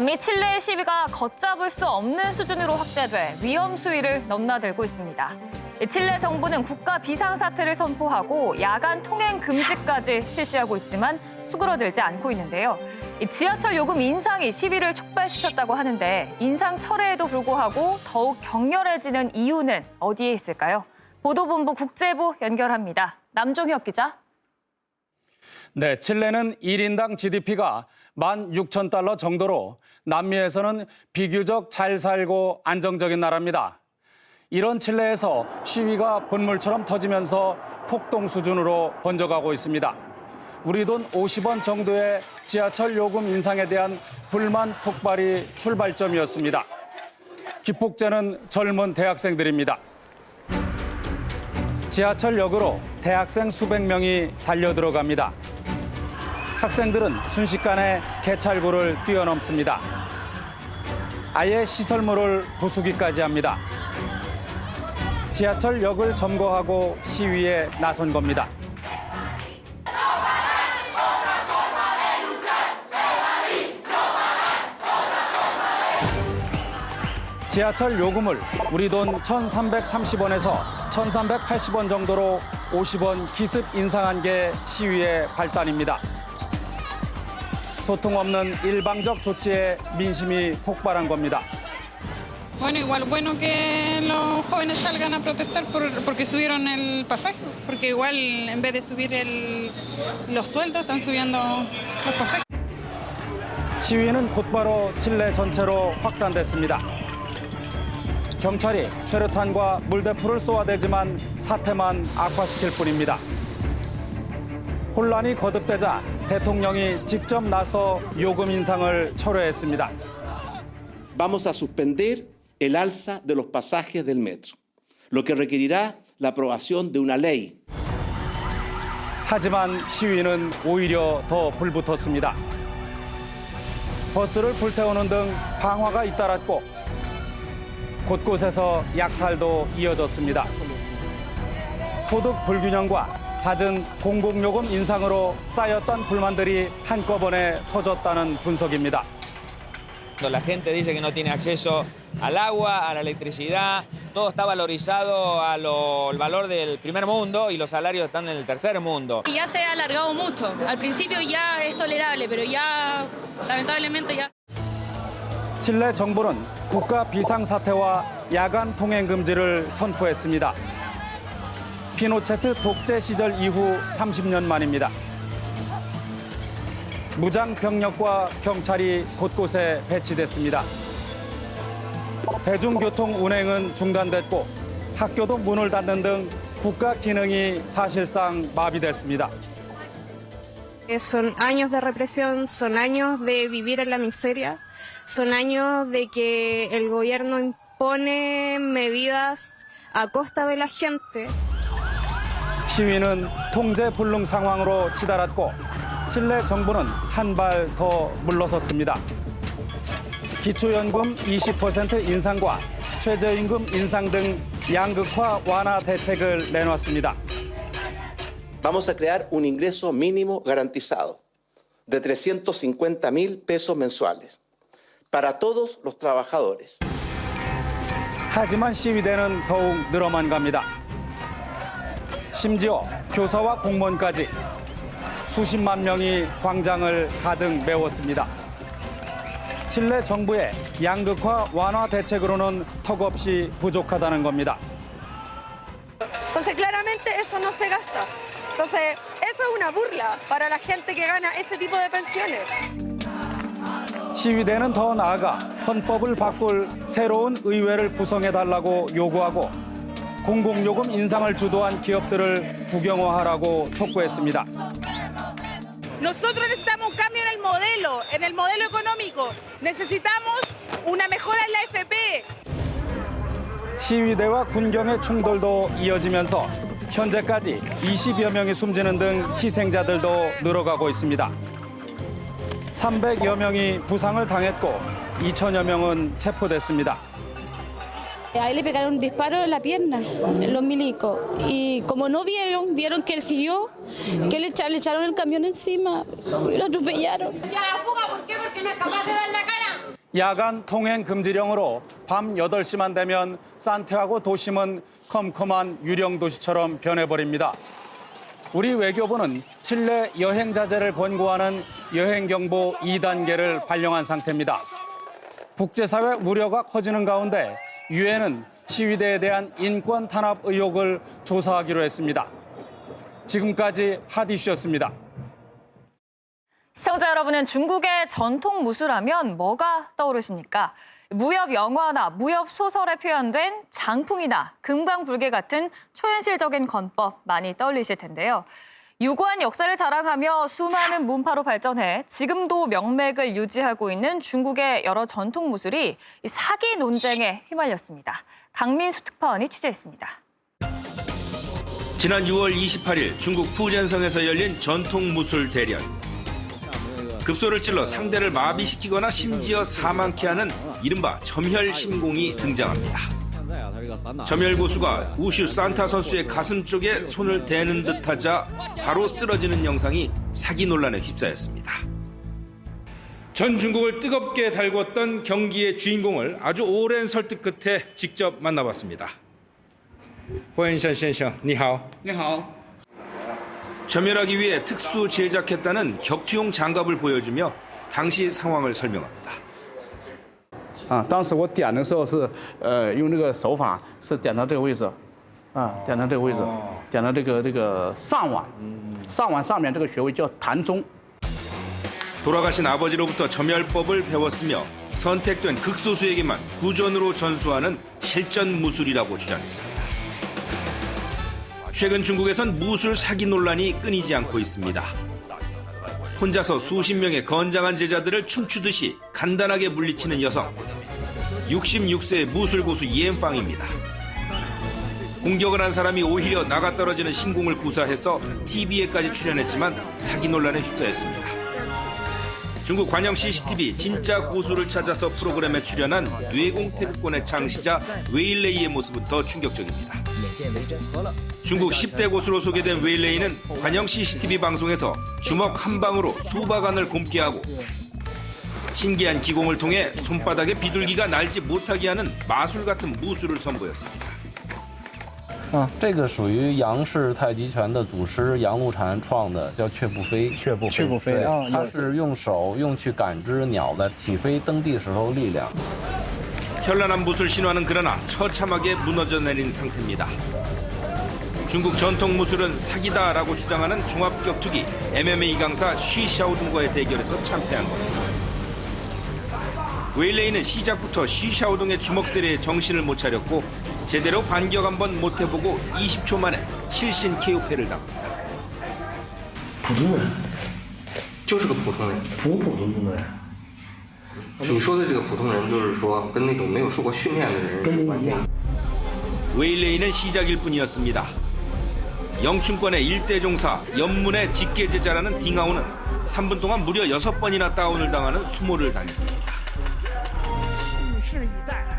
남미 칠레의 시위가 걷잡을 수 없는 수준으로 확대돼 위험 수위를 넘나들고 있습니다. 칠레 정부는 국가 비상사태를 선포하고 야간 통행 금지까지 실시하고 있지만 수그러들지 않고 있는데요. 지하철 요금 인상이 시위를 촉발시켰다고 하는데 인상 철회에도 불구하고 더욱 격렬해지는 이유는 어디에 있을까요? 보도본부 국제부 연결합니다. 남종혁 기자. 네, 칠레는 1인당 GDP가 16,000달러 정도로 남미에서는 비교적 잘 살고 안정적인 나라입니다. 이런 칠레에서 시위가 본물처럼 터지면서 폭동 수준으로 번져가고 있습니다. 우리 돈 50원 정도의 지하철 요금 인상에 대한 불만 폭발이 출발점이었습니다. 기폭제는 젊은 대학생들입니다. 지하철역으로 대학생 수백 명이 달려들어갑니다. 학생들은 순식간에 개찰구를 뛰어넘습니다. 아예 시설물을 부수기까지 합니다. 지하철역을 점거하고 시위에 나선 겁니다. 지하철 요금을 우리 돈 1,330원에서 1,380원 정도로 50원 기습 인상한 게 시위의 발단입니다. 소통 없는 일방적 조치에 민심이 폭발한 겁니다. Bueno, igual bueno que los jóvenes salgan a protestar porque subieron el pasaje, porque igual en vez de subir los sueldos están subiendo los pasajes. 시위는 곧바로 칠레 전체로 확산됐습니다. 경찰이 최루탄과 물대포를 쏘아대지만 사태만 악화시킬 뿐입니다. 혼란이 거듭되자 대통령이 직접 나서 요금 인상을 철회했습니다. Vamos a suspender el alza de los pasajes del metro, lo que requerirá la aprobación de una ley. 하지만 시위는 오히려 더 불붙었습니다. 버스를 불태우는 등 방화가 잇따랐고 곳곳에서 약탈도 이어졌습니다. 소득 불균형과 잦은 공공요금 인상으로 쌓였던 불만들이 한꺼번에 터졌다는 분석입니다. La gente dice que no tiene acceso al agua, a la electricidad, todo está valorizado al valor del primer mundo y los salarios están en el tercer mundo. Ya se ha alargado mucho. Al principio ya es tolerable, pero ya lamentablemente ya. 칠레 정부는 국가 비상사태와 야간 통행 금지를 선포했습니다. 피노체트 독재 시절 이후 30년 만입니다. 무장 병력과 경찰이 곳곳에 배치됐습니다. 대중교통 운행은 중단됐고 학교도 문을 닫는 등 국가 기능이 사실상 마비됐습니다. Son años de represión, son años de vivir en la miseria, son años de que el gobierno impone medidas a costa de la gente. 시위는 통제 불능 상황으로 치달았고 칠레 정부는 한 발 더 물러섰습니다. 기초연금 20% 인상과 최저임금 인상 등 양극화 완화 대책을 내놨습니다. Vamos a crear un ingreso mínimo garantizado de 350.000 pesos mensuales para todos los trabajadores. 하지만 시위대는 더욱 늘어만 갑니다. 심지어 교사와 공무원까지 수십만 명이 광장을 가득 메웠습니다. 칠레 정부의 양극화 완화 대책으로는 턱없이 부족하다는 겁니다. Entonces claramente eso no se gasta. Entonces eso es una burla para la gente que gana ese tipo de pensiones. 시위대는 더 나아가 헌법을 바꿀 새로운 의회를 구성해달라고 요구하고 공공요금 인상을 주도한 기업들을 국영화하라고 촉구했습니다. Nosotros necesitamos un cambio en el modelo económico. Necesitamos una mejora en la FP. 시위대와 군경의 충돌도 이어지면서 현재까지 20여 명이 숨지는 등 희생자들도 늘어가고 있습니다. 300여 명이 부상을 당했고 2천여 명은 체포됐습니다. A él le pegaron un disparo en la pierna, en los milicos. Y como no vieron que él siguió, que le echaron el camión encima y lo atropellaron. ¿Y a la fuga por qué? Porque no es capaz de dar la cara. 야간 통행 금지령으로 밤 8시만 되면 산티아고 도심은 컴컴한 유령 도시처럼 변해버립니다. 우리 외교부는 칠레 여행 자제를 권고하는 여행 경보 2단계를 발령한 상태입니다. 국제사회 우려가 커지는 가운데 유엔은 시위대에 대한 인권 탄압 의혹을 조사하기로 했습니다. 지금까지 핫이슈였습니다. 시청자 여러분은 중국의 전통 무술하면 뭐가 떠오르십니까? 무협 영화나 무협 소설에 표현된 장풍이나 금강불개 같은 초현실적인 건법 많이 떠올리실 텐데요. 유구한 역사를 자랑하며 수많은 문파로 발전해 지금도 명맥을 유지하고 있는 중국의 여러 전통 무술이 사기 논쟁에 휘말렸습니다. 강민수 특파원이 취재했습니다. 지난 6월 28일 중국 푸젠성에서 열린 전통 무술 대련. 급소를 찔러 상대를 마비시키거나 심지어 사망케 하는 이른바 점혈 신공이 등장합니다. 점혈 고수가 우슈 산타 선수의 가슴 쪽에 손을 대는 듯하자 바로 쓰러지는 영상이 사기 논란에 휩싸였습니다. 전 중국을 뜨겁게 달궜던 경기의 주인공을 아주 오랜 설득 끝에 직접 만나봤습니다. 호엔션先生, 你好. 你好. 점혈하기 위해 특수 제작했다는 격투용 장갑을 보여주며 당시 상황을 설명합니다. 当时我点的时候是用这个手法是点到这个位置，点到这个位置，点到这个上腕，上腕上面这个穴位叫膻中。 돌아가신 아버지로부터 점혈법을 배웠으며 선택된 극소수에게만 구전으로 전수하는 실전 무술이라고 주장했습니다. 최근 중국에선 무술 사기 논란이 끊이지 않고 있습니다. 혼자서 수십 명의 건장한 제자들을 춤추듯이 간단하게 물리치는 여성. 66세의 무술 고수 이엔팡입니다. 공격을 한 사람이 오히려 나가떨어지는 신공을 구사해서 TV에까지 출연했지만 사기 논란에 휩싸였습니다. 중국 관영 CCTV 진짜 고수를 찾아서 프로그램에 출연한 뇌공 태극권의 창시자 웨일레이의 모습은 더 충격적입니다. 중국 10대 고수로 소개된 웨일레이는 관영 CCTV 방송에서 주먹 한 방으로 수박안을 곰게 하고 신기한 기공을 통해 손바닥에 비둘기가 날지 못하게 하는 마술 같은 무술을 선보였습니다. 这个属于杨氏太极拳的祖师杨露禅创的，叫雀步飞。雀步飞啊，他是用手去感知鸟的起飞登地时候的力量。 현란한 무술 신화는 그러나 처참하게 무너져 내린 상태입니다. 중국 전통 무술은 사기다라고 주장하는 종합격투기 MMA 강사 쉬샤오둥과의 대결에서 참패한 겁니다. 웨일레이는 시작부터 쉬샤오둥의 주먹 세례에 정신을 못 차렸고 제대로 반격 한번 못 해보고 20초 만에 실신 KO패를 당합니다. 普通人，就是个普通人，普通人。你说的这个普通人，就是说跟那种没有受过训练的人是不一样。 웨일레이는 시작일 뿐이었습니다. 영춘권의 일대 종사, 연문의 직계제자라는 딩하오는 3분 동안 무려 6번이나 다운을 당하는 수모를 당했습니다.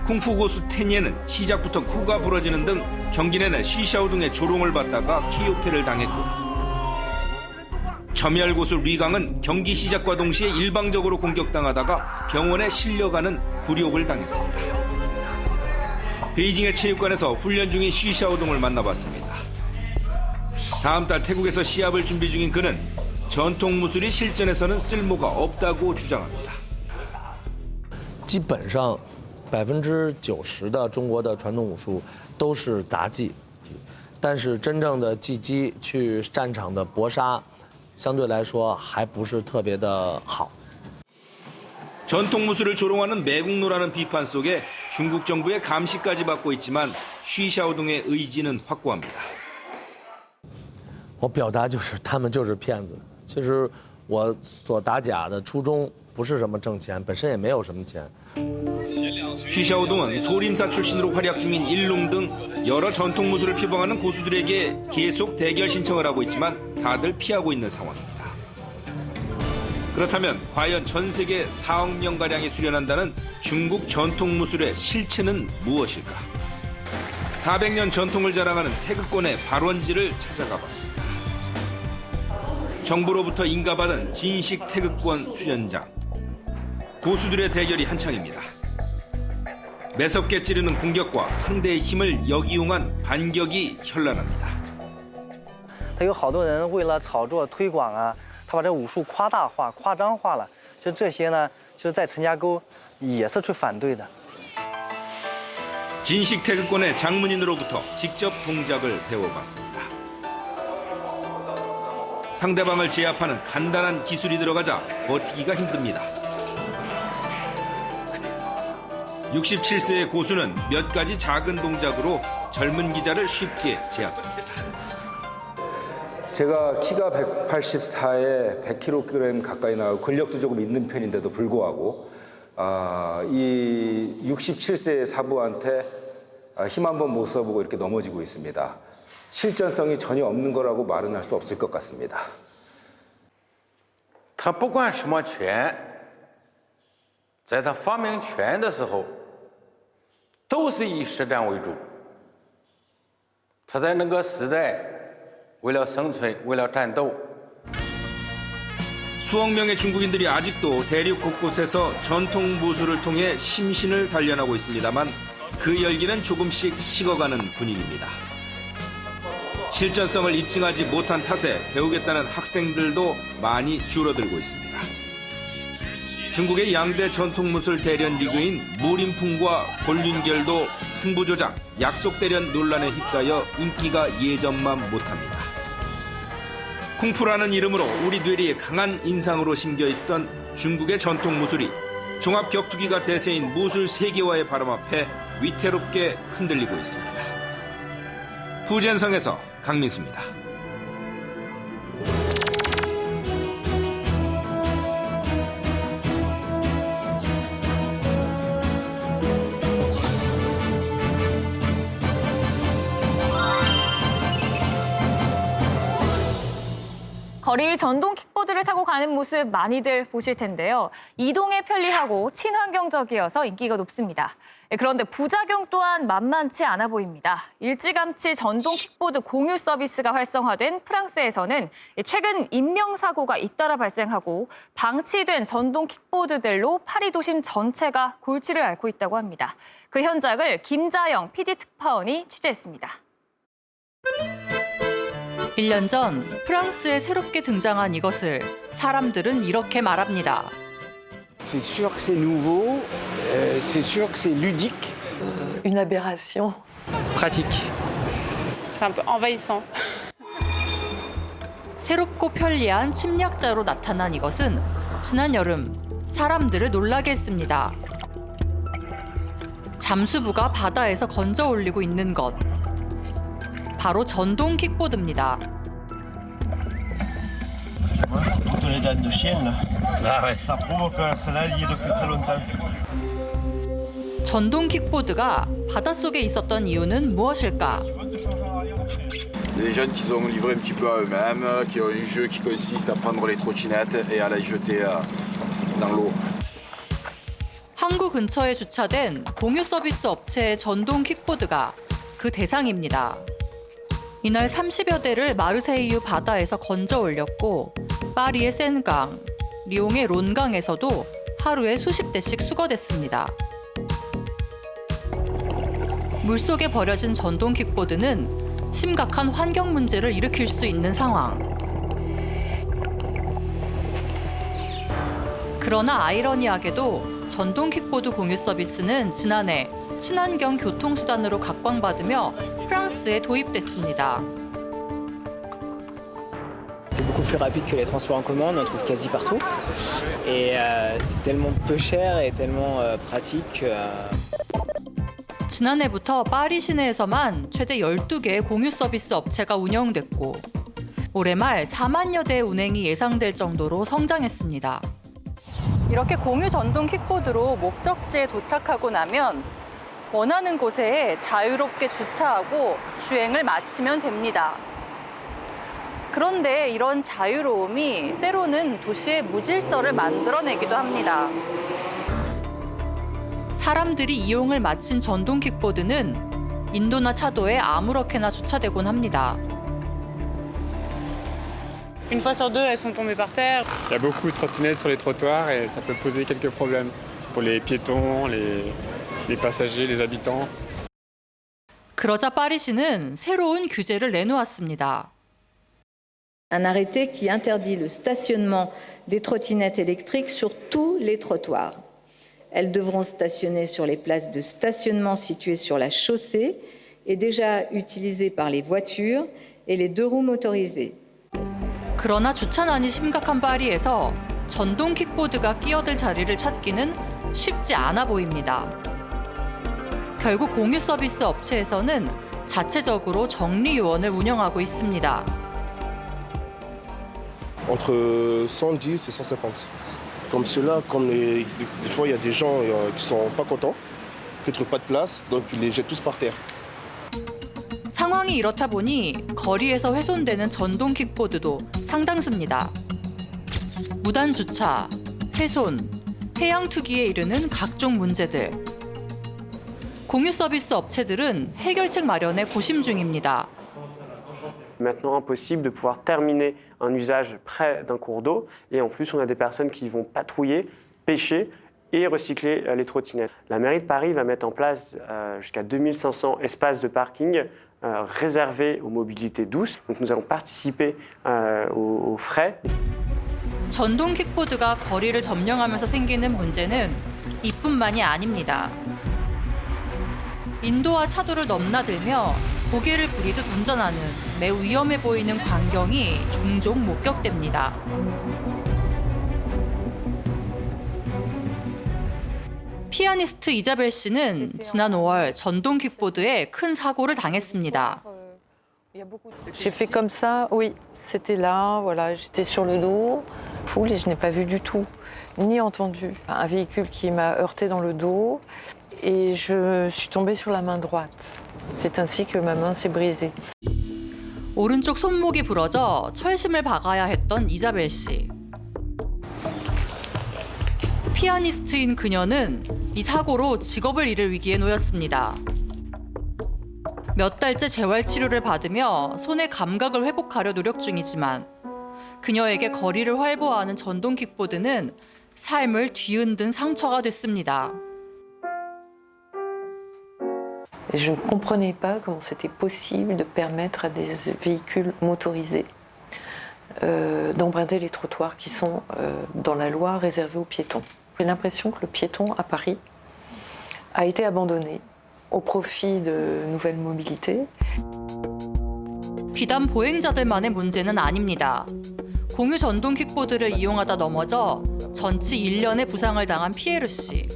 쿵푸 고수 테니에는 시작부터 코가 부러지는 등 경기 내내 쉬샤오둥의 조롱을 받다가 KO패를 당했고 점혈 고수 리강은 경기 시작과 동시에 일방적으로 공격당하다가 병원에 실려가는 굴욕을 당했습니다. 베이징의 체육관에서 훈련 중인 쉬샤오둥을 만나봤습니다. 다음 달 태국에서 시합을 준비 중인 그는 전통 무술이 실전에서는 쓸모가 없다고 주장합니다. 基本上90%的中国的传统武术都是杂技，但是真正的技击去战场的搏杀，相对来说还不是特别的好。 전통 무술을 조롱하는 매국노라는 비판 속에 중국 정부의 감시까지 받고 있지만 쉬샤오둥의 의지는 확고합니다. 我表达就是他们就是骗子。其实我所打假的初衷不是什么挣钱，本身也没有什么钱。 쉬샤오둥은 소림사 출신으로 활약 중인 일룽 등 여러 전통 무술을 표방하는 고수들에게 계속 대결 신청을 하고 있지만 다들 피하고 있는 상황입니다. 그렇다면 과연 전 세계 4억 명가량이 수련한다는 중국 전통 무술의 실체는 무엇일까? 400년 전통을 자랑하는 태극권의 발원지를 찾아가 봤습니다. 정부로부터 인가받은 진식 태극권 수련장. 고수들의 대결이 한창입니다. 매섭게 찌르는 공격과 상대의 힘을 역이용한 반격이 현란합니다. 他有好多人为了炒作推广啊，他把这武术夸大化、夸张化了。其实这些呢，其实在陈家沟也是去反对的。 진식 태극권의 장문인으로부터 직접 동작을 배워봤습니다. 상대방을 제압하는 간단한 기술이 들어가자 버티기가 힘듭니다. 67세의 고수는 몇 가지 작은 동작으로 젊은 기자를 쉽게 제압합니다. 제가 키가 184에 100kg 가까이 나고 근력도 조금 있는 편인데도 불구하고 이 67세의 사부한테 힘 한번 못 써보고 이렇게 넘어지고 있습니다. 실전성이 전혀 없는 거라고 말은 할 수 없을 것 같습니다. 他不管什么拳，在他发明拳的时候，都是以实战为主。他在那个时代，为了生存，为了战斗。 수억 명의 중국인들이 아직도 대륙 곳곳에서 전통 무술을 통해 심신을 단련하고 있습니다만 그 열기는 조금씩 식어가는 분위기입니다. 실전성을 입증하지 못한 탓에 배우겠다는 학생들도 많이 줄어들고 있습니다. 중국의 양대 전통무술 대련 리그인 무림풍과 볼륜결도 승부조작, 약속대련 논란에 휩싸여 인기가 예전만 못합니다. 쿵푸라는 이름으로 우리 뇌리에 강한 인상으로 심겨있던 중국의 전통 무술이 종합격투기가 대세인 무술 세계화의 바람 앞에 위태롭게 흔들리고 있습니다. 후젠성에서 강민수입니다. 거리 전동 킥보드를 타고 가는 모습 많이들 보실 텐데요. 이동에 편리하고 친환경적이어서 인기가 높습니다. 그런데 부작용 또한 만만치 않아 보입니다. 일찌감치 전동 킥보드 공유 서비스가 활성화된 프랑스에서는 최근 인명사고가 잇따라 발생하고 방치된 전동 킥보드들로 파리 도심 전체가 골치를 앓고 있다고 합니다. 그 현장을 김자영 PD 특파원이 취재했습니다. 1년 전 프랑스에 새롭게 등장한 이것을 사람들은 이렇게 말합니다. C'est sûr que c'est nouveau, c'est sûr que c'est ludique. Une aberration. Pratique. C'est un peu envahissant. 새롭고 편리한 침략자로 나타난 이것은 지난 여름 사람들을 놀라게 했습니다. 잠수부가 바다에서 건져 올리고 있는 것. 바로 전동 킥보드입니다. 전동 킥보드가 바닷속에 있었던 이유는 무엇일까? Des jeunes qui ont livré un petit peu à eux-mêmes, qui ont un jeu qui consiste à prendre les trottinettes et à les jeter dans l'eau. 항구 근처에 주차된 공유 서비스 업체의 전동 킥보드가 그 대상입니다. 이날 30여 대를 마르세유 바다에서 건져 올렸고 파리의 센강, 리옹의 론강에서도 하루에 수십 대씩 수거됐습니다. 물속에 버려진 전동 킥보드는 심각한 환경 문제를 일으킬 수 있는 상황. 그러나 아이러니하게도 전동 킥보드 공유 서비스는 지난해 친환경 교통수단으로 각광받으며 프랑스에 도입됐습니다. C'est beaucoup plus rapide que les transports en commun, on en trouve quasi partout. Et c'est tellement peu cher et tellement pratique. 지난해부터 파리 시내에서만 최대 12개의 공유 서비스 업체가 운영됐고 올해 말 4만여 대의 운행이 예상될 정도로 성장했습니다. 이렇게 공유 전동 킥보드로 목적지에 도착하고 나면 원하는 곳에 자유롭게 주차하고 주행을 마치면 됩니다. 그런데 이런 자유로움이 때로는 도시의 무질서를 만들어내기도 합니다. 사람들이 이용을 마친 전동 킥보드는 인도나 차도에 아무렇게나 주차되곤 합니다. Une fois sur deux, elles sont tombées par terre. Il y a beaucoup de trottinettes sur les trottoirs et ça peut poser quelques problèmes pour les piétons, les passagers, les habitants. 그러자 파리시는 새로운 규제를 내놓았습니다. Un arrêté qui interdit le stationnement des trottinettes électriques sur tous les trottoirs. Elles devront stationner sur les places de stationnement situées sur la chaussée et déjà utilisées par les voitures et les deux roues motorisées. 그러나 주차난이 심각한 파리에서 전동 킥보드가 끼어들 자리를 찾기는 쉽지 않아 보입니다. 결국 공유 서비스 업체에서는 자체적으로 정리 요원을 운영하고 있습니다. Entre 110 et 150. Comme cela, comme des fois il y a des gens qui sont pas contents, qui ne trouvent pas de place, donc ils les jettent tous par terre. 상황이 이렇다 보니 거리에서 훼손되는 전동 킥보드도 상당수입니다. 무단 주차, 훼손, 해양 투기에 이르는 각종 문제들. 공유 서비스 업체들은 해결책 마련에 고심 중입니다. Maintenant impossible de pouvoir terminer un usage près d'un cours d'eau et en plus on a des personnes qui vont patrouiller, pêcher et recycler les trottinettes. La mairie de Paris va mettre en place jusqu'à 2500 espaces de parking réservés aux mobilités douces. Donc nous allons participer aux frais. 전동 킥보드가 거리를 점령하면서 생기는 문제는 이뿐만이 아닙니다. 인도와 차도를 넘나들며 고개를 부리듯 운전하는 매우 위험해 보이는 광경이 종종 목격됩니다. 피아니스트 이자벨 씨는 지난 5월 전동 킥보드에 큰 사고를 당했습니다. J'ai fait comme ça, oui, c'était là, voilà, j'étais sur le dos, foule et je n'ai pas vu du tout, ni entendu. Un véhicule qui m'a heurté dans le dos et je suis tombée sur la main droite. C'est ainsi que ma main s'est brisée. 오른쪽 손목이 부러져 철심을 박아야 했던 이자벨 씨. 피아니스트인 그녀는 이 사고로 직업을 잃을 위기에 놓였습니다. 몇 달째 재활 치료를 받으며 손의 감각을 회복하려 노력 중이지만 그녀에게 거리를 활보하는 전동 킥보드는 삶을 뒤흔든 상처가 됐습니다. Et je ne comprenais pas comment c'était possible de permettre à des véhicules motorisés d'emprunter les trottoirs qui sont dans la loi réservés aux piétons. J'ai l'impression que le piéton à Paris a été abandonné au profit de nouvelles mobilités. 비단 보행자들만의 문제는 아닙니다. 공유 전동 킥보드를 이용하다 넘어져 전치 1년의 부상을 당한 피에르 씨.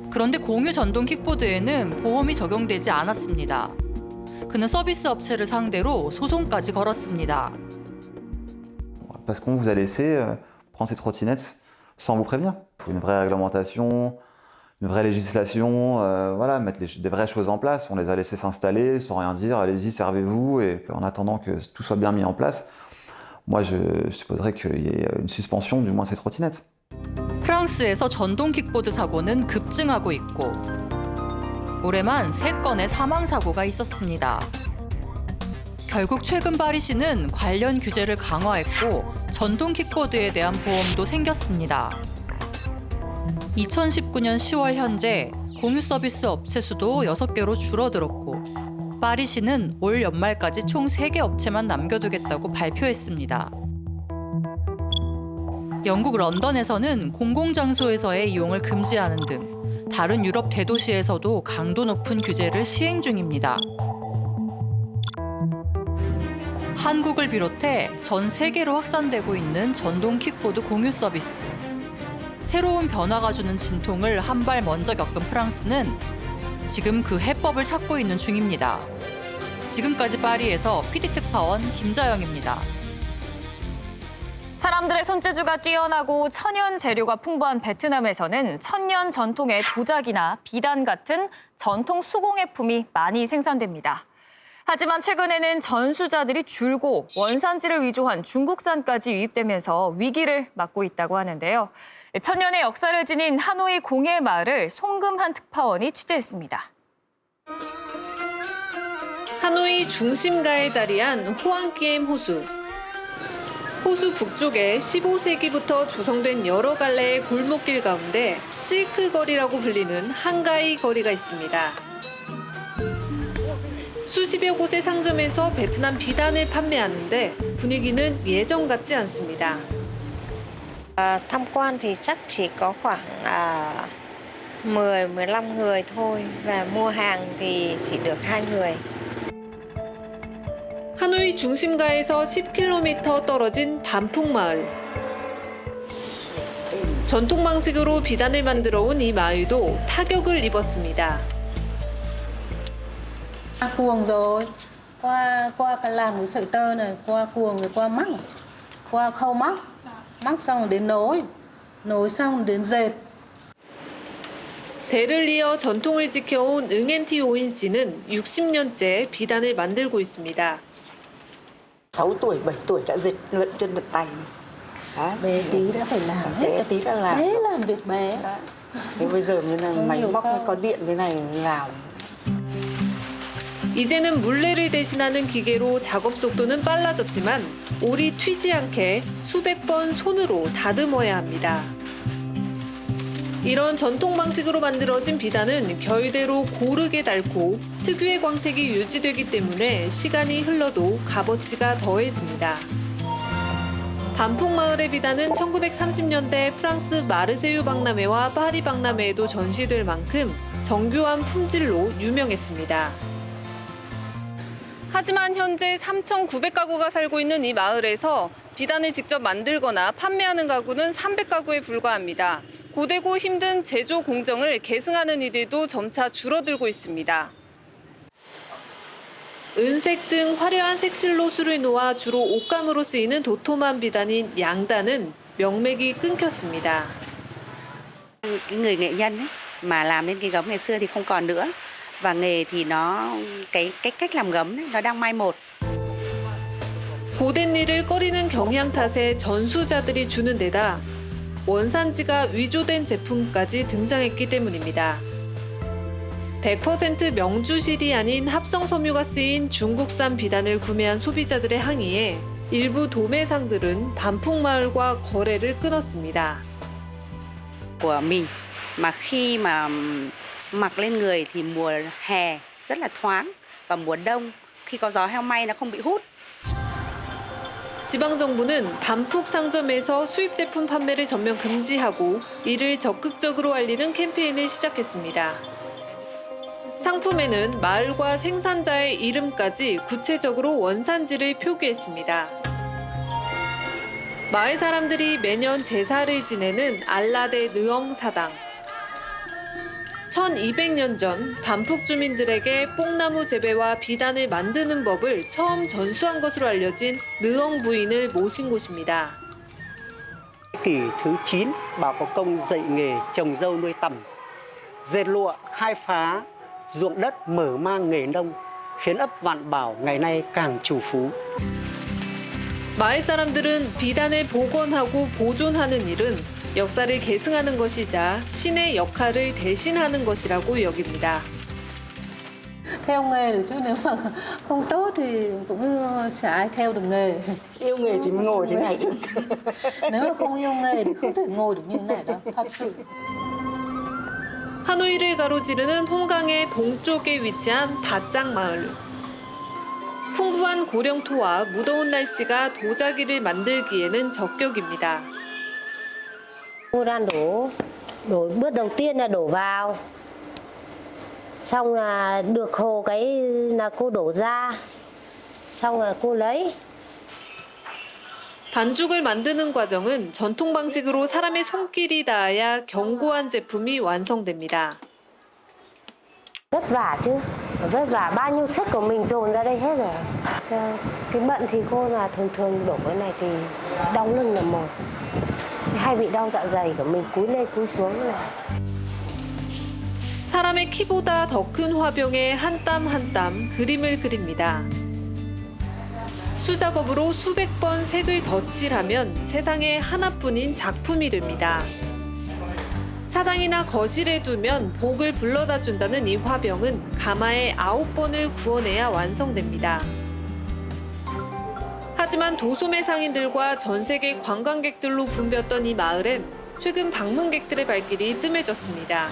그런데 공유 전동 킥보드에는 보험이 적용되지 않았습니다. 그는 서비스 업체를 상대로 소송까지 걸었습니다. Parce qu'on vous a laissé prendre ces trottinettes sans vous prévenir. Il faut une vraie réglementation, une vraie législation, voilà, mettre des vraies choses en place. On les a laissés s'installer sans rien dire, allez-y, servez-vous, et en attendant que tout soit bien mis en place, moi je supposerais qu'il y ait une suspension du moins de ces trottinettes. 프랑스에서 전동 킥보드 사고는 급증하고 있고 올해만 3건의 사망 사고가 있었습니다. 결국 최근 파리시는 관련 규제를 강화했고 전동 킥보드에 대한 보험도 생겼습니다. 2019년 10월 현재 공유 서비스 업체 수도 6개로 줄어들었고 파리시는 올 연말까지 총 3개 업체만 남겨두겠다고 발표했습니다. 영국 런던에서는 공공장소에서의 이용을 금지하는 등 다른 유럽 대도시에서도 강도 높은 규제를 시행 중입니다. 한국을 비롯해 전 세계로 확산되고 있는 전동 킥보드 공유 서비스. 새로운 변화가 주는 진통을 한 발 먼저 겪은 프랑스는 지금 그 해법을 찾고 있는 중입니다. 지금까지 파리에서 PD특파원 김자영입니다. 사람들의 손재주가 뛰어나고 천연 재료가 풍부한 베트남에서는 천년 전통의 도자기나 비단 같은 전통 수공예품이 많이 생산됩니다. 하지만 최근에는 전수자들이 줄고 원산지를 위조한 중국산까지 유입되면서 위기를 맞고 있다고 하는데요. 천년의 역사를 지닌 하노이 공예 마을을 송금한 특파원이 취재했습니다. 하노이 중심가에 자리한 호앙kiem 호수. 호수 북쪽에 15세기부터 조성된 여러 갈래의 골목길 가운데 실크 거리라고 불리는 한가이 거리가 있습니다. 수십여 곳의 상점에서 베트남 비단을 판매하는데 분위기는 예전 같지 않습니다. Tham quan thì chắc chỉ có khoảng 10-15 người thôi và mua hàng thì chỉ được 2 người. 하노이 중심가에서 10km 떨어진 반풍마을. 전통 방식으로 비단을 만들어 온 이 마을도 타격을 입었습니다. Qua cuồng rồi, qua cái làm cái sợi tơ này, qua cuồng rồi qua mắc, qua khâu mắc xong rồi đến nối xong rồi đến dệt. 대를 이어 전통을 지켜온 응엔티 오인 씨는 60년째 비단을 만들고 있습니다. 6 tuổi, 7 tuổi đã dệt lận chân lận tay. Bé tí đã phải làm hết. Bé tí đã làm. Thế làm việc bé. Thế bây giờ mới là máy móc có điện thế này làm. 이제는 물레를 대신하는 기계로 작업 속도는 빨라졌지만 올이 튀지 않게 수백 번 손으로 다듬어야 합니다. 이런 전통 방식으로 만들어진 비단은 결대로 고르게 닳고 특유의 광택이 유지되기 때문에 시간이 흘러도 값어치가 더해집니다. 반풍마을의 비단은 1930년대 프랑스 마르세유 박람회와 파리 박람회에도 전시될 만큼 정교한 품질로 유명했습니다. 하지만 현재 3,900가구가 살고 있는 이 마을에서 비단을 직접 만들거나 판매하는 가구는 300가구에 불과합니다. 고되고 힘든 제조 공정을 계승하는 이들도 점차 줄어들고 있습니다. 은색 등 화려한 색실로 술을 놓아 주로 옷감으로 쓰이는 도톰한 비단인 양단은 명맥이 끊겼습니다. Người nghệ nhân ấy, mà làm nên cái gấm ngày xưa thì không còn nữa. Và nghề thì cái cách làm gấm ấy, nó đang mai một. 고된 일을 꺼리는 경향 탓에 전수자들이 주는 데다 원산지가 위조된 제품까지 등장했기 때문입니다. 100% 명주실이 아닌 합성 섬유가 쓰인 중국산 비단을 구매한 소비자들의 항의에 일부 도매상들은 반풍마을과 거래를 끊었습니다. Của mình mà khi mà mặc lên người thì mùa hè rất là thoáng và mùa đông khi có gió heo may nó không bị hút. 지방정부는 반푹 상점에서 수입 제품 판매를 전면 금지하고 이를 적극적으로 알리는 캠페인을 시작했습니다. 상품에는 마을과 생산자의 이름까지 구체적으로 원산지를 표기했습니다. 마을 사람들이 매년 제사를 지내는 알라데 느엉 사당. 1200년 전 반푹 주민들에게 뽕나무 재배와 비단을 만드는 법을 처음 전수한 것으로 알려진 느엉 부인을 모신 곳입니다. Kỷ thứ 9, bà có công dạy nghề trồng dâu nuôi tằm, dệt lụa, khai phá ruộng đất, mở mang nghề nông, khiến ấp Vạn Bảo ngày nay càng chủ phú. 마을 사람들은 비단을 복원하고 보존하는 일은 역사를 계승하는 것이자 신의 역할을 대신하는 것이라고 여깁니다. Theo nghề được chứ nếu mà không tốt thì cũng chả ai theo được nghề. Yêu nghề thì mới ngồi thế này được. Nếu mà không yêu nghề thì không thể ngồi được như thế này đâu, thật sự. 하노이를 가로지르는 홍강의 동쪽에 위치한 바짱 마을. 풍부한 고령토와 무더운 날씨가 도자기를 만들기에는 적격입니다. Cô đang đổ bước đầu tiên là đổ vào, xong là được hồ cái là cô đổ ra, xong là cô lấy. 반죽을 만드는 과정은 전통 방식으로 사람의 손길이 닿아야 견고한 제품이 완성됩니다. Vất vả chứ, vất vả bao nhiêu sức của mình dồn ra đây hết rồi. Cái bận thì cô là thường đổ cái này thì đau lưng là một, hay bị đau dạ dày của mình cúi lên cúi xuống này. 사람의 키보다 더 큰 화병에 한 땀 한 땀 그림을 그립니다. 수작업으로 수백 번 색을 덧칠하면 세상에 하나뿐인 작품이 됩니다. 사당이나 거실에 두면 복을 불러다 준다는 이 화병은 가마에 9번을 구워내야 완성됩니다. 하지만 도소매 상인들과 전 세계 관광객들로 붐볐던 이 마을엔 최근 방문객들의 발길이 뜸해졌습니다.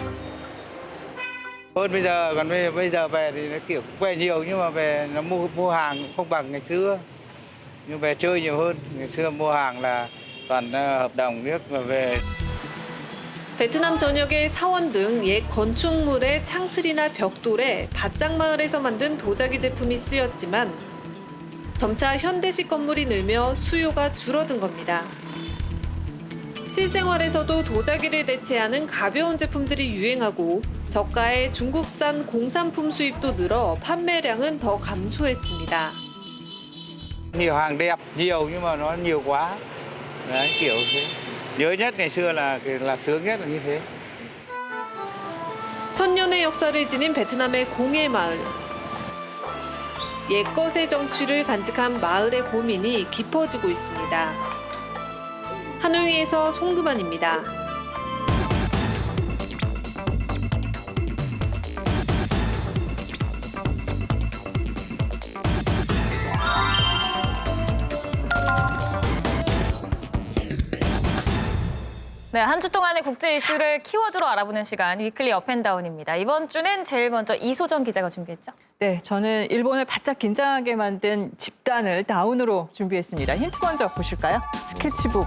Hơn bây giờ, còn bây giờ về thì nó kiểu về nhiều nhưng mà về nó mua hàng không bằng ngày xưa. Nhưng về chơi nhiều hơn. Ngày xưa mua hàng là toàn hợp đồng nước mà về. 베트남 전역의 사원 등 옛 건축물의 창틀이나 벽돌에 밭장마을에서 만든 도자기 제품이 쓰였지만 점차 현대식 건물이 늘며 수요가 줄어든 겁니다. 실생활에서도 도자기를 대체하는 가벼운 제품들이 유행하고 저가의 중국산 공산품 수입도 늘어 판매량은 더 감소했습니다. Nhiều hàng đẹp, nhiều nhưng mà nó nhiều quá. Đấy, kiểu thế. Nhớ nhất ngày xưa là sướng nhất là như thế. 천년의 역사를 지닌 베트남의 공예 마을. 옛것의 정취를 간직한 마을의 고민이 깊어지고 있습니다. 하노이에서 송금환입니다. 네, 한 주 동안의 국제 이슈를 키워드로 알아보는 시간 위클리 업앤다운입니다. 이번 주는 제일 먼저 이소정 기자가 준비했죠? 네, 저는 일본을 바짝 긴장하게 만든 집단을 다운으로 준비했습니다. 힌트 먼저 보실까요? 스케치북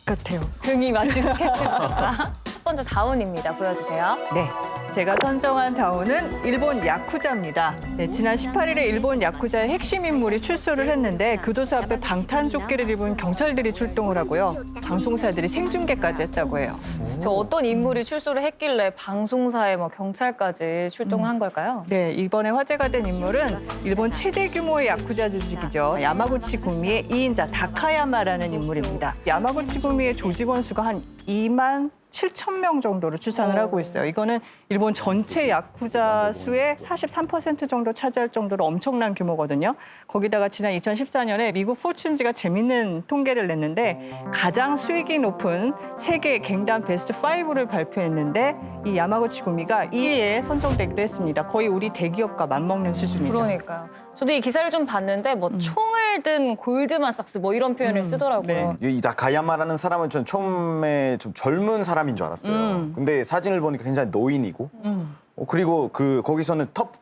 같아요. 등이 마치 스케치북과 첫 번째 다운입니다. 보여주세요. 네, 제가 선정한 다운은 일본 야쿠자입니다. 네, 지난 18일에 일본 야쿠자의 핵심 인물이 출소를 했는데 교도소 앞에 방탄조끼를 입은 경찰들이 출동을 하고요. 방송사들이 생중계까지 했다고 해요. 저 어떤 인물이 출소를 했길래 방송사에 뭐 경찰까지 출동을 한 걸까요? 네, 이번에 화제가 된 인물은 일본 최대 규모의 야쿠자 조직이죠. 야마구치 구미의 2인자 다카야마라는 인물입니다. 야마구치 구미의 조직원 수가 한 2만 7천 명 정도로 추산을 하고 있어요. 이거는 일본 전체 야쿠자 수의 43% 정도 차지할 정도로 엄청난 규모거든요. 거기다가 지난 2014년에 미국 포춘지가 재밌는 통계를 냈는데 가장 수익이 높은 세계 갱단 베스트 5를 발표했는데 이 야마구치 구미가 2위에 선정되기도 했습니다. 거의 우리 대기업과 맞먹는 수준이죠. 그러니까요. 저도 이 기사를 좀 봤는데 뭐 총을 든 골드만삭스 뭐 이런 표현을 쓰더라고요. 이 다카야마라는 사람은 전 처음에 좀 젊은 사람인 줄 알았어요. 근데 사진을 보니까 굉장히 노인이고 그리고 거기서는 톱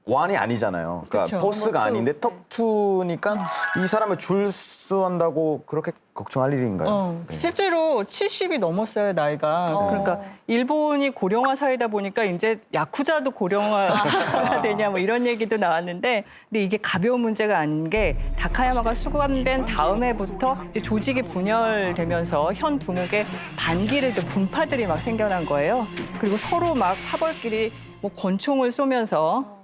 1이 아니잖아요. 그러니까 그쵸. 포스가 아닌데 톱 2니까 이 사람을 줄수한다고 그렇게 걱정할 일인가요? 네. 실제로 70이 넘었어요, 나이가. 그러니까 일본이 고령화 사회다 보니까 이제 야쿠자도 고령화가 되냐 뭐 이런 얘기도 나왔는데 근데 이게 가벼운 문제가 아닌 게 다카야마가 수감된 다음 해부터 이제 조직이 분열되면서 현 두목에 반기를 든 분파들이 막 생겨난 거예요. 그리고 서로 막 파벌끼리 뭐 권총을 쏘면서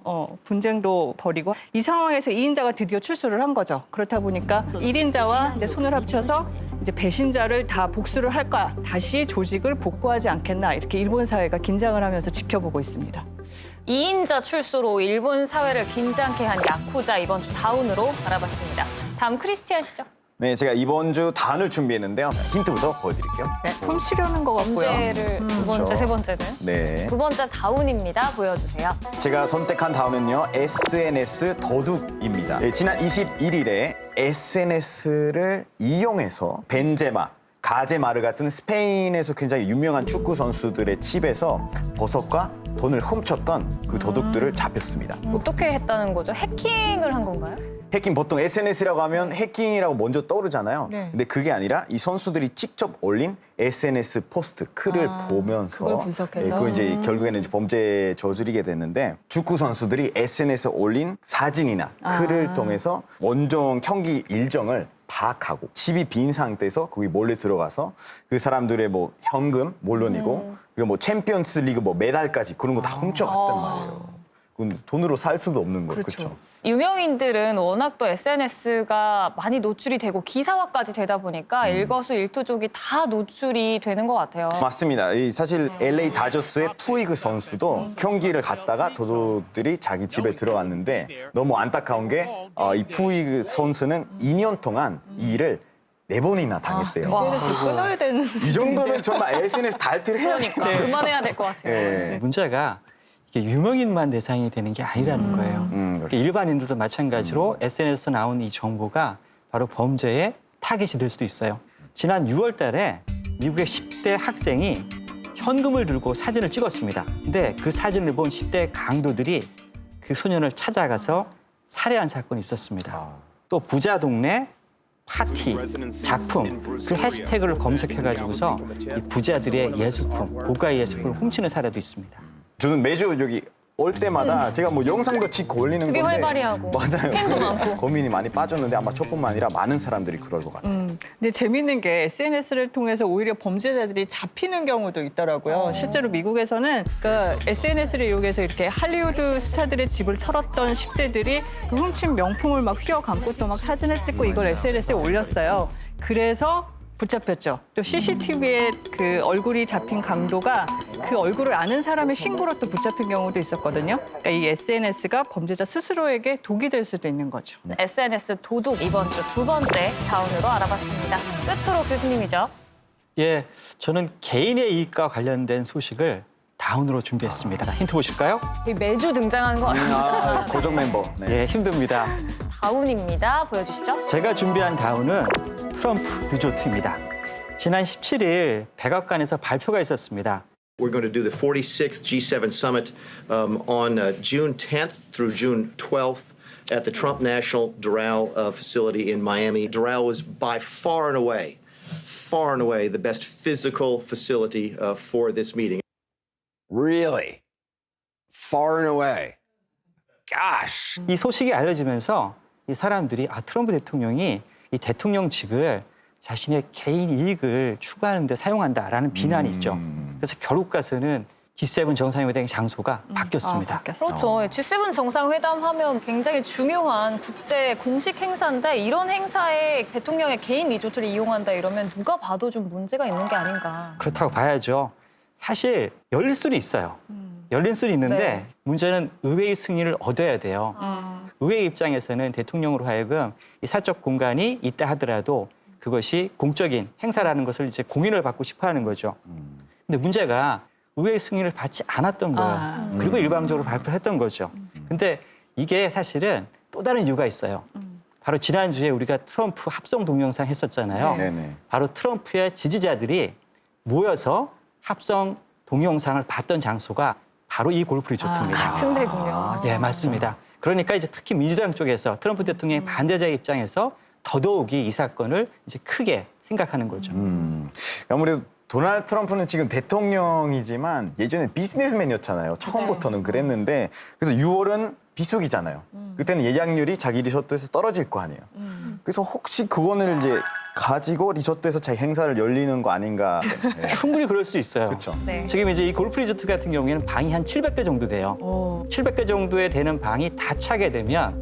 분쟁도 벌이고 이 상황에서 2인자가 드디어 출소를 한 거죠. 그렇다 보니까 1인자와 이제 손을 합쳐서 이제 배신자를 다 복수를 할까 다시 조직을 복구하지 않겠나 이렇게 일본 사회가 긴장을 하면서 지켜보고 있습니다. 2인자 출소로 일본 사회를 긴장케 한 야쿠자 이번 주 다운으로 알아봤습니다. 다음 크리스티안 시죠. 네, 제가 이번 주 단을 준비했는데요. 힌트부터 보여드릴게요. 네, 훔치려는 것 같고요. 문제를 두 번째, 그렇죠. 세 번째는 네. 두 번째 다운입니다. 보여주세요. 제가 선택한 다음은요. SNS 도둑입니다. 네, 지난 21일에 SNS를 이용해서 벤제마, 가제마르 같은 스페인에서 굉장히 유명한 축구 선수들의 집에서 버섯과 돈을 훔쳤던 그 도둑들을 잡혔습니다. 어떻게 했다는 거죠? 해킹을 한 건가요? 해킹 보통 SNS라고 하면 해킹이라고 먼저 떠오르잖아요. 네. 근데 그게 아니라 이 선수들이 직접 올린 SNS 포스트 글을 보면서 그걸 분석해서? 그거 이제 결국에는 이제 범죄에 저지르게 됐는데 축구 선수들이 SNS에 올린 사진이나 글을 통해서 원정 경기 일정을 파악하고 집이 빈 상태에서 거기 몰래 들어가서 그 사람들의 뭐 현금 물론이고 그리고 뭐 챔피언스 리그 뭐 메달까지 그런 거 다 훔쳐갔단 말이에요. 그건 돈으로 살 수도 없는 거예요. 그렇죠. 유명인들은 워낙 또 SNS가 많이 노출이 되고 기사화까지 되다 보니까 일거수일투족이 다 노출이 되는 것 같아요. 맞습니다. 사실 LA 다저스의 푸이그 선수도 경기를 갔다가 도둑들이 자기 집에 들어갔는데 너무 안타까운 게 이 푸이그 선수는 2년 동안 이 일을 4번이나 당했대요. SNS 끊어야 되는 이 정도면 정말 SNS 달티를 해야 돼요. 그러니까 그만해야 될 것 같아요. 네. 문제가 이게 유명인만 대상이 되는 게 아니라는 거예요. 그러니까 일반인들도 마찬가지로 SNS에서 나온 이 정보가 바로 범죄의 타겟이 될 수도 있어요. 지난 6월 달에 미국의 10대 학생이 현금을 들고 사진을 찍었습니다. 근데 그 사진을 본 10대 강도들이 그 소년을 찾아가서 살해한 사건이 있었습니다. 또 부자 동네 파티, 작품, 그 해시태그를 검색해가지고서 이 부자들의 예술품, 고가의 예술품을 훔치는 사례도 있습니다. 저는 매주 여기 올 때마다 제가 뭐 영상도 찍고 올리는 되게 건데 활발히하고 맞아요. 팬도 많고. 고민이 많이 빠졌는데 아마 저뿐만 아니라 많은 사람들이 그럴 것 같아요. 근데 재밌는 게 SNS를 통해서 오히려 범죄자들이 잡히는 경우도 있더라고요. 실제로 미국에서는 그러니까 SNS를 이용해서 이렇게 할리우드 스타들의 집을 털었던 10대들이 그 훔친 명품을 막 휘어감고 또 막 사진을 찍고 이걸 SNS에 올렸어요. 그래서 붙잡혔죠. 또 CCTV에 그 얼굴이 잡힌 강도가 그 얼굴을 아는 사람의 신고로 또 붙잡힌 경우도 있었거든요. 그러니까 이 SNS가 범죄자 스스로에게 독이 될 수도 있는 거죠. SNS 도둑 이번 주 두 번째 다운으로 알아봤습니다. 끝으로 교수님이죠. 예, 저는 개인의 이익과 관련된 소식을 다운으로 준비했습니다. 힌트 보실까요? 거의 매주 등장하는 것 같습니다. 고정 멤버. 네. 예, 힘듭니다. 다운입니다. 보여주시죠. 제가 준비한 다운은 트럼프 리조트입니다. 지난 17일 백악관에서 발표가 있었습니다. We're going to do the 46th G7 summit on June 10th through June 12th at the Trump National Doral facility in Miami. Doral was by far and away the best physical facility for this meeting. Really? Far and away? Gosh. 이 소식이 알려지면서 이 사람들이 트럼프 대통령이 이 대통령직을 자신의 개인 이익을 추구하는 데 사용한다라는 비난이 있죠. 그래서 결국 가서는 G7 정상회담의 장소가 바뀌었습니다. 그렇죠. G7 정상회담 하면 굉장히 중요한 국제 공식 행사인데 이런 행사에 대통령의 개인 리조트를 이용한다 이러면 누가 봐도 좀 문제가 있는 게 아닌가. 그렇다고 봐야죠. 사실 열릴 수는 있어요. 열릴 수는 있는데 네. 문제는 의회의 승인을 얻어야 돼요. 의회 입장에서는 대통령으로 하여금 이 사적 공간이 있다 하더라도 그것이 공적인 행사라는 것을 이제 공인을 받고 싶어 하는 거죠. 근데 문제가 의회의 승인을 받지 않았던 거예요. 그리고 일방적으로 발표를 했던 거죠. 근데 이게 사실은 또 다른 이유가 있어요. 바로 지난주에 우리가 트럼프 합성 동영상 했었잖아요. 네네. 바로 트럼프의 지지자들이 모여서 합성 동영상을 봤던 장소가 바로 이 골프 리조트입니다. 같은 데군요. 네, 맞습니다. 그러니까 이제 특히 민주당 쪽에서 트럼프 대통령의 반대자의 입장에서 더더욱이 이 사건을 이제 크게 생각하는 거죠. 아무래도 도널드 트럼프는 지금 대통령이지만 예전에 비즈니스맨이었잖아요. 처음부터는 그랬는데 그래서 6월은 비수기잖아요. 그때는 예약률이 자기 리조트에서 떨어질 거 아니에요. 그래서 혹시 그거를 이제 가지고 리조트에서 자기 행사를 열리는 거 아닌가. 네. 충분히 그럴 수 있어요. 그렇죠. 네. 지금 이제 이 골프 리조트 같은 경우에는 방이 한 700개 정도 돼요. 700개 정도에 되는 방이 다 차게 되면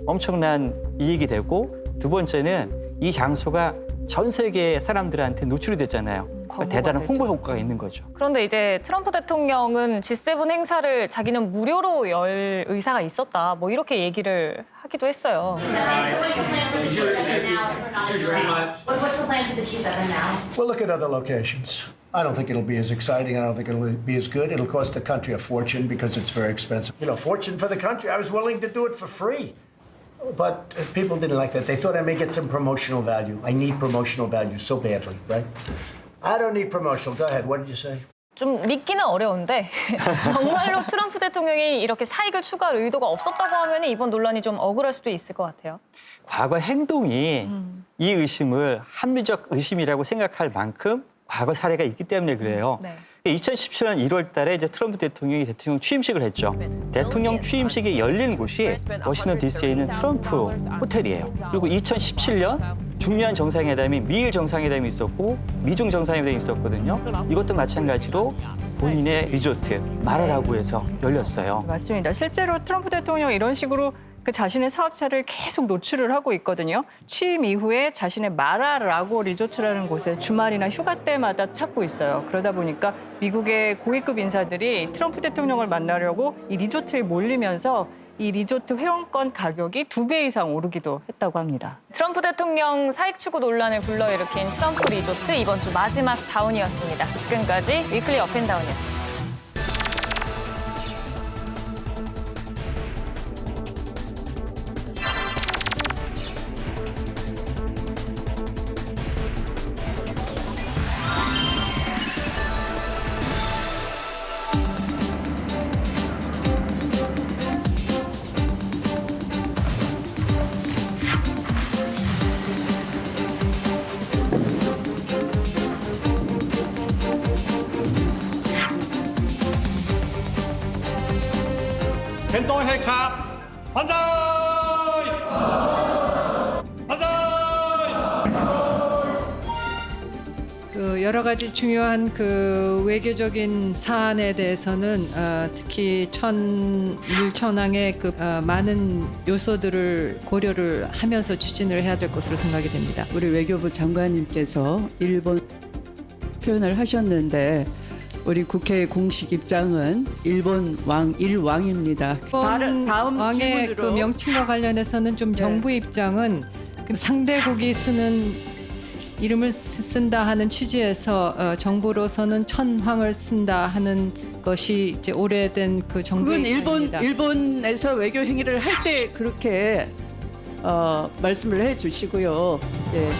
엄청난 이익이 되고 두 번째는 이 장소가 전 세계 사람들한테 노출이 됐잖아요. 그러니까 대단한 홍보 효과가 있는 거죠. 그런데 이제 트럼프 대통령은 G7 행사를 자기는 무료로 열 의사가 있었다. 뭐 이렇게 얘기를 하기도 했어요. We'll look at other locations. I don't think it'll be as exciting. I don't think it'll be as good. It'll cost the country a fortune because it's very expensive. You know, fortune for the country. I was willing to do it for free. But people didn't like that. They thought I may get some promotional value. I need promotional value so badly, right? I don't need promotional. Go ahead. What did you say? 좀 믿기는 어려운데 정말로 트럼프 대통령이 이렇게 사익을 추구할 의도가 없었다고 하면 이번 논란이 좀 억울할 수도 있을 것 같아요. 과거 행동이 이 의심을 합리적 의심이라고 생각할 만큼 과거 사례가 있기 때문에 그래요. 네. 2017년 1월 달에 이제 트럼프 대통령이 대통령 취임식을 했죠. 대통령 취임식이 열린 곳이 워싱턴 DC에 있는 트럼프 호텔이에요. 그리고 2017년 중요한 정상회담이 미일 정상회담이 있었고 미중 정상회담이 있었거든요. 이것도 마찬가지로 본인의 리조트 마라라고에서 열렸어요. 맞습니다. 실제로 트럼프 대통령 이런 식으로 그 자신의 사업체를 계속 노출을 하고 있거든요. 취임 이후에 자신의 마라라고 리조트라는 곳에 주말이나 휴가 때마다 찾고 있어요. 그러다 보니까 미국의 고위급 인사들이 트럼프 대통령을 만나려고 이 리조트에 몰리면서 이 리조트 회원권 가격이 2배 이상 오르기도 했다고 합니다. 트럼프 대통령 사익 추구 논란을 불러일으킨 트럼프 리조트 이번 주 마지막 다운이었습니다. 지금까지 위클리 업앤다운이었습니다. 켄동해 카 반자이 그 여러 가지 중요한 그 외교적인 사안에 대해서는 특히 일천왕의 그 많은 요소들을 고려를 하면서 추진을 해야 될 것으로 생각이 됩니다. 우리 외교부 장관님께서 일본 표현을 하셨는데 우리 국회의 공식 입장은 일본 일왕입니다. 다음 왕의 질문으로. 그 명칭과 관련해서는 좀 정부의 입장은 그 상대국이 쓰는 이름을 쓴다 하는 취지에서 정부로서는 천황을 쓴다 하는 것이 이제 오래된 그 정부의 그건 입장입니다. 일본에서 외교 행위를 할 때 그렇게 말씀을 해주시고요. 예.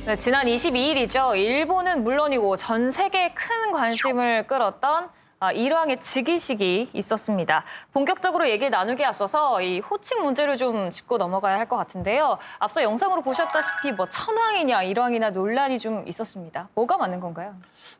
네, 지난 22일이죠. 일본은 물론이고 전 세계에 큰 관심을 끌었던 일왕의 즉위식이 있었습니다. 본격적으로 얘기를 나누기에 앞서서 이 호칭 문제를 좀 짚고 넘어가야 할 것 같은데요. 앞서 영상으로 보셨다시피 뭐 천황이냐 일왕이냐 논란이 좀 있었습니다. 뭐가 맞는 건가요?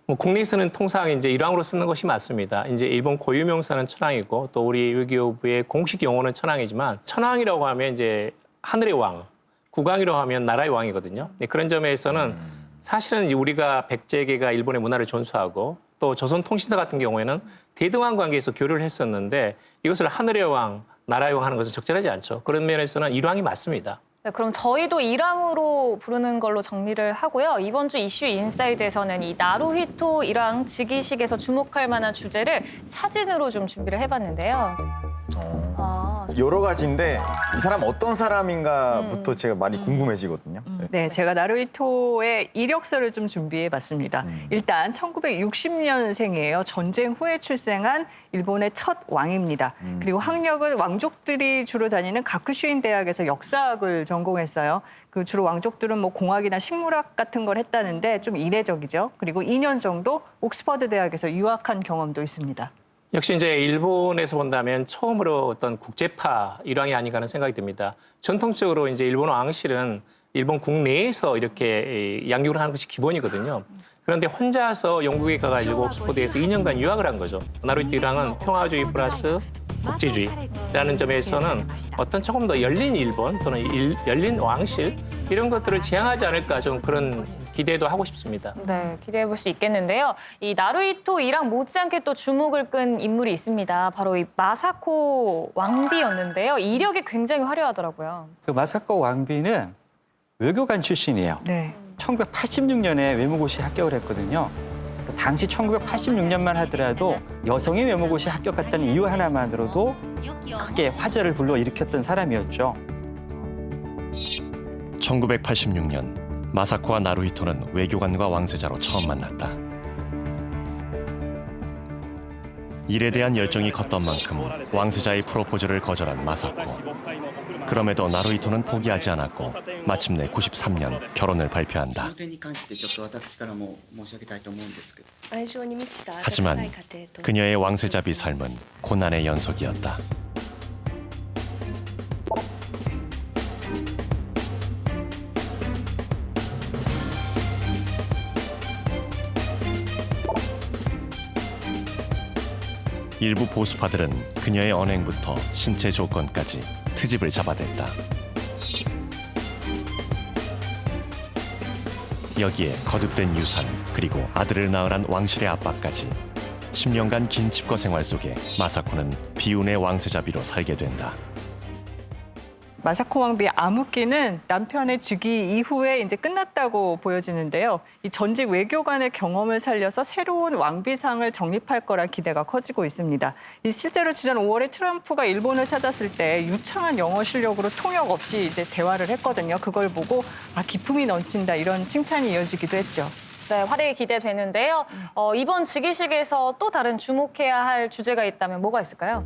뭐 국내에서는 통상 이제 일왕으로 쓰는 것이 맞습니다. 이제 일본 고유 명사는 천황이고 또 우리 외교부의 공식 용어는 천황이지만 천황이라고 하면 이제 하늘의 왕, 국왕이라고 하면 나라의 왕이거든요. 네, 그런 점에서는 사실은 이제 우리가 백제계가 일본의 문화를 존수하고 또 조선통신사 같은 경우에는 대등한 관계에서 교류를 했었는데 이것을 하늘의 왕, 나라의 왕 하는 것은 적절하지 않죠. 그런 면에서는 일왕이 맞습니다. 네, 그럼 저희도 일왕으로 부르는 걸로 정리를 하고요. 이번 주 이슈 인사이드에서는 이 나루히토 일왕 즉위식에서 주목할 만한 주제를 사진으로 좀 준비를 해봤는데요. 여러 가지인데 이 사람 어떤 사람인가부터 제가 많이 궁금해지거든요. 네, 제가 나루히토의 이력서를 좀 준비해봤습니다. 일단 1960년생이에요. 전쟁 후에 출생한 일본의 첫 왕입니다. 그리고 학력은 왕족들이 주로 다니는 가쿠슈인 대학에서 역사학을 전공했어요. 그 주로 왕족들은 뭐 공학이나 식물학 같은 걸 했다는데 좀 이례적이죠. 그리고 2년 정도 옥스퍼드 대학에서 유학한 경험도 있습니다. 역시 이제 일본에서 본다면 처음으로 어떤 국제파 일왕이 아닌가 하는 생각이 듭니다. 전통적으로 이제 일본 왕실은 일본 국내에서 이렇게 양육을 하는 것이 기본이거든요. 그런데 혼자서 영국에 가가지고 옥스퍼드에서 2년간 유학을 한 거죠. 나루히토 일왕은 평화주의 플러스 국제주의라는 점에서는 어떤 조금 더 열린 일본 또는 열린 왕실 이런 것들을 지향하지 않을까 좀 그런 기대도 하고 싶습니다. 네, 기대해 볼 수 있겠는데요. 이 나루히토 일왕 못지않게 또 주목을 끈 인물이 있습니다. 바로 이 마사코 왕비였는데요. 이력이 굉장히 화려하더라고요. 그 마사코 왕비는 외교관 출신이에요. 네. 1986년에 외무고시에 합격을 했거든요. 당시 1986년만 하더라도 여성의 외무고시에 합격했다는 이유 하나만으로도 크게 화제를 불러일으켰던 사람이었죠. 1986년 마사코와 나루히토는 외교관과 왕세자로 처음 만났다. 일에 대한 열정이 컸던 만큼 왕세자의 프로포즈를 거절한 마사코. 그럼에도 나루히토는 포기하지 않았고 마침내 93년 결혼을 발표한다. 하지만 그녀의 왕세자비 삶은 고난의 연속이었다. 일부 보수파들은 그녀의 언행부터 신체 조건까지 트집을 잡아댔다. 여기에 거듭된 유산 그리고 아들을 낳으란 왕실의 압박까지 10년간 긴 집거 생활 속에 마사코는 비운의 왕세자비로 살게 된다. 마사코 왕비의 암흑기는 남편의 즉위 이후에 이제 끝났다고 보여지는데요. 이 전직 외교관의 경험을 살려서 새로운 왕비상을 정립할 거란 기대가 커지고 있습니다. 실제로 지난 5월에 트럼프가 일본을 찾았을 때 유창한 영어 실력으로 통역 없이 이제 대화를 했거든요. 그걸 보고 기품이 넘친다 이런 칭찬이 이어지기도 했죠. 네, 활약이 기대되는데요. 이번 즉위식에서 또 다른 주목해야 할 주제가 있다면 뭐가 있을까요?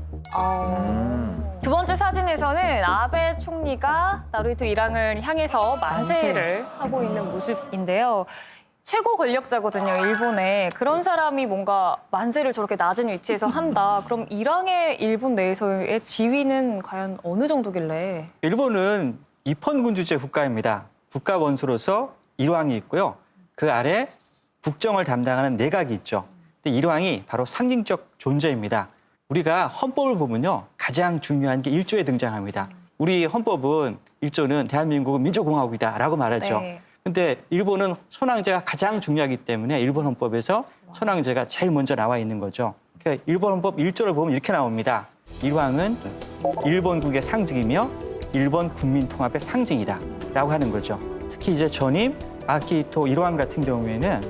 두 번째 사진에서는 아베 총리가 나루히토 일왕을 향해서 만세를 하고 있는 모습인데요. 최고 권력자거든요, 일본에. 그런 사람이 뭔가 만세를 저렇게 낮은 위치에서 한다. 그럼 일왕의 일본 내에서의 지위는 과연 어느 정도길래? 일본은 입헌군주제 국가입니다. 국가 원수로서 일왕이 있고요. 그 아래 국정을 담당하는 내각이 있죠. 근데 일왕이 바로 상징적 존재입니다. 우리가 헌법을 보면요. 가장 중요한 게 1조에 등장합니다. 우리 헌법은 1조는 대한민국은 민주공화국이다라고 말하죠. 네. 근데 일본은 천황제가 가장 중요하기 때문에 일본 헌법에서 천황제가 제일 먼저 나와 있는 거죠. 그러니까 일본 헌법 1조를 보면 이렇게 나옵니다. 일왕은 일본국의 상징이며 일본 국민 통합의 상징이다 라고 하는 거죠. 특히 이제 전임 아키히토 일왕 같은 경우에는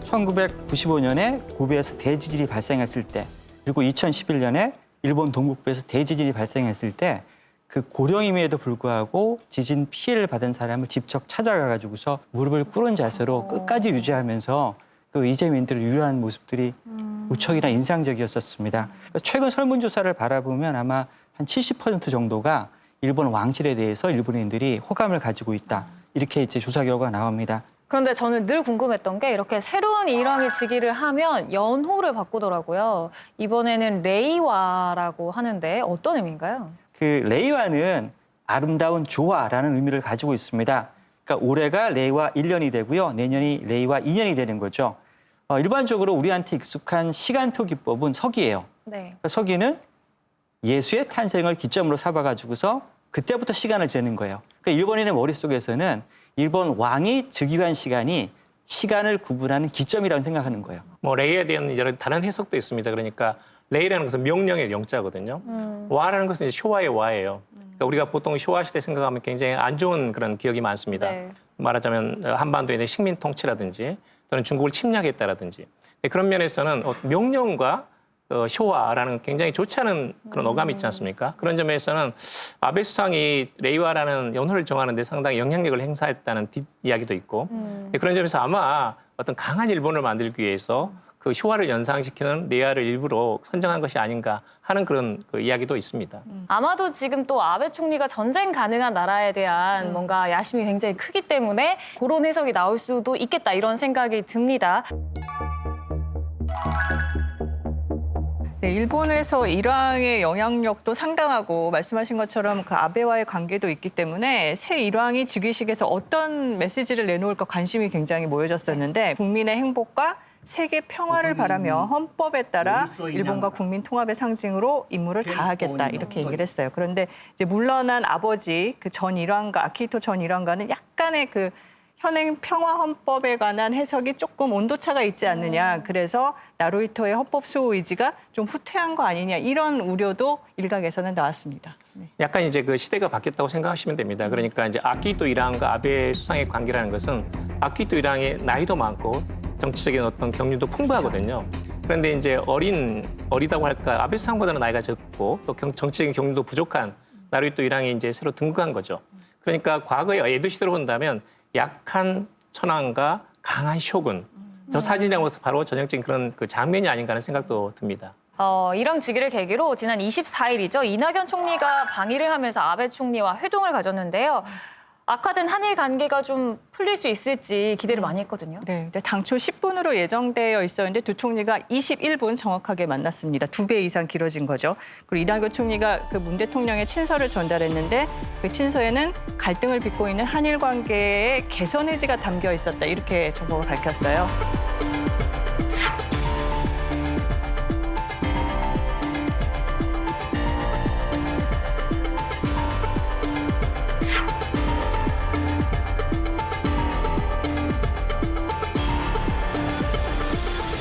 1995년에 고베에서 대지진이 발생했을 때 그리고 2011년에 일본 동북부에서 대지진이 발생했을 때 그 고령임에도 불구하고 지진 피해를 받은 사람을 직접 찾아가가지고서 무릎을 꿇은 자세로 끝까지 유지하면서 그 이재민들을 유려한 모습들이 무척이나 인상적이었었습니다. 최근 설문조사를 바라보면 아마 한 70% 정도가 일본 왕실에 대해서 일본인들이 호감을 가지고 있다. 이렇게 이제 조사 결과가 나옵니다. 그런데 저는 늘 궁금했던 게 이렇게 새로운 일왕이 즉위를 하면 연호를 바꾸더라고요. 이번에는 레이와라고 하는데 어떤 의미인가요? 그 레이와는 아름다운 조화라는 의미를 가지고 있습니다. 그러니까 올해가 레이와 1년이 되고요. 내년이 레이와 2년이 되는 거죠. 일반적으로 우리한테 익숙한 시간표 기법은 서기예요. 네. 그러니까 서기는 예수의 탄생을 기점으로 삼아가지고서 그때부터 시간을 재는 거예요. 그러니까 일본인의 머릿속에서는 일본 왕이 즉위한 시간이 시간을 구분하는 기점이라고 생각하는 거예요. 뭐 레이에 대한 여러 다른 해석도 있습니다. 그러니까 레이라는 것은 명령의 영자거든요. 와라는 것은 이제 쇼와의 와예요. 그러니까 우리가 보통 쇼와 시대 생각하면 굉장히 안 좋은 그런 기억이 많습니다. 네. 말하자면 한반도에 대한 식민 통치라든지 또는 중국을 침략했다라든지 그런 면에서는 명령과 쇼와라는 굉장히 좋지 않은 그런 어감이 있지 않습니까? 그런 점에서는 아베 수상이 레이와라는 연호를 정하는 데 상당히 영향력을 행사했다는 뒷이야기도 있고 그런 점에서 아마 어떤 강한 일본을 만들기 위해서 그 쇼와를 연상시키는 레이와를 일부러 선정한 것이 아닌가 하는 그런 그 이야기도 있습니다. 아마도 지금 또 아베 총리가 전쟁 가능한 나라에 대한 뭔가 야심이 굉장히 크기 때문에 그런 해석이 나올 수도 있겠다 이런 생각이 듭니다. 네, 일본에서 일왕의 영향력도 상당하고 말씀하신 것처럼 그 아베와의 관계도 있기 때문에 새 일왕이 즉위식에서 어떤 메시지를 내놓을까 관심이 굉장히 모여졌었는데 국민의 행복과 세계 평화를 바라며 헌법에 따라 일본과 국민 통합의 상징으로 임무를 다하겠다 이렇게 얘기를 했어요. 그런데 이제 물러난 아버지 그 전 일왕과 아키히토 전 일왕과는 약간의 그 현행 평화 헌법에 관한 해석이 조금 온도차가 있지 않느냐. 그래서 나루히토의 헌법 수호 의지가 좀 후퇴한 거 아니냐 이런 우려도 일각에서는 나왔습니다. 네. 약간 이제 그 시대가 바뀌었다고 생각하시면 됩니다. 그러니까 이제 아키히토 일왕과 아베 수상의 관계라는 것은 아키히토 일왕의 나이도 많고 정치적인 어떤 경륜도 풍부하거든요. 그런데 이제 어리다고 할까 아베 수상보다는 나이가 적고 또 정치적인 경륜도 부족한 나루히토 일왕이 이제 새로 등극한 거죠. 그러니까 과거의 에도 시대로 본다면 약한 천황과 강한 쇼군. 저 사진이라는 것은 바로 전형적인 그런 그 장면이 아닌가 하는 생각도 듭니다. 일왕 즉위를 계기로 지난 24일이죠. 이낙연 총리가 방일을 하면서 아베 총리와 회동을 가졌는데요. 악화된 한일 관계가 좀 풀릴 수 있을지 기대를 많이 했거든요. 네, 근데 당초 10분으로 예정되어 있었는데 두 총리가 21분 정확하게 만났습니다. 2배 이상 길어진 거죠. 그리고 이낙연 총리가 그 문 대통령의 친서를 전달했는데 그 친서에는 갈등을 빚고 있는 한일 관계의 개선 의지가 담겨 있었다. 이렇게 정보를 밝혔어요.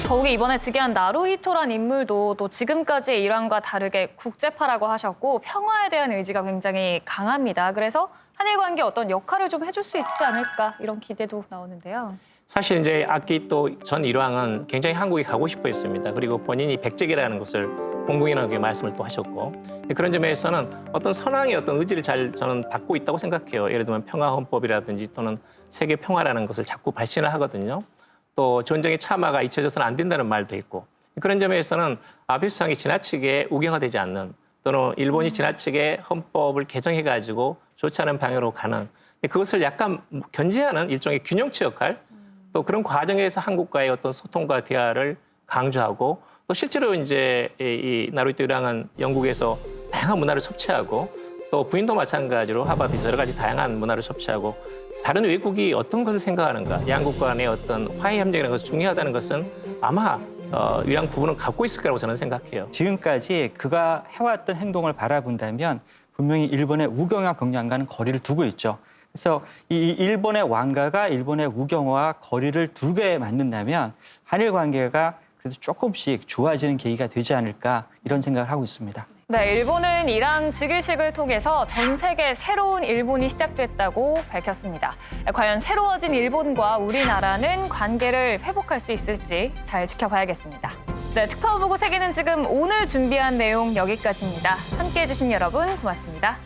더욱이 이번에 즉위한 나루히토란 인물도 또 지금까지의 일왕과 다르게 국제파라고 하셨고 평화에 대한 의지가 굉장히 강합니다. 그래서 한일 관계에 어떤 역할을 좀 해줄 수 있지 않을까 이런 기대도 나오는데요. 사실 이제 아키히토 전 일왕은 굉장히 한국에 가고 싶어 했습니다. 그리고 본인이 백제계라는 것을 공공연하게 말씀을 또 하셨고 그런 점에서는 어떤 선왕의 어떤 의지를 잘 저는 받고 있다고 생각해요. 예를 들면 평화헌법이라든지 또는 세계 평화라는 것을 자꾸 발신을 하거든요. 또 전쟁의 참화가 잊혀져서는 안 된다는 말도 있고 그런 점에서는 아베 수상이 지나치게 우경화되지 않는 또는 일본이 지나치게 헌법을 개정해가지고 좋지 않은 방향으로 가는 그것을 약간 견제하는 일종의 균형치 역할 또 그런 과정에서 한국과의 어떤 소통과 대화를 강조하고 또 실제로 이제 이 나루히토 일왕은 영국에서 다양한 문화를 섭취하고 또 부인도 마찬가지로 하버드에서 여러 가지 다양한 문화를 섭취하고 다른 외국이 어떤 것을 생각하는가, 양국 간의 어떤 화해 협력이라는 것이 중요하다는 것은 아마 유양 부분은 갖고 있을 거라고 저는 생각해요. 지금까지 그가 해왔던 행동을 바라본다면 분명히 일본의 우경화 경량과는 거리를 두고 있죠. 그래서 이 일본의 왕가가 일본의 우경화와 거리를 두게 만든다면 한일 관계가 그래도 조금씩 좋아지는 계기가 되지 않을까 이런 생각을 하고 있습니다. 네, 일본은 이랑 즉위식을 통해서 전 세계 새로운 일본이 시작됐다고 밝혔습니다. 과연 새로워진 일본과 우리나라는 관계를 회복할 수 있을지 잘 지켜봐야겠습니다. 네, 특파원보고 세계는 지금 오늘 준비한 내용 여기까지입니다. 함께해 주신 여러분 고맙습니다.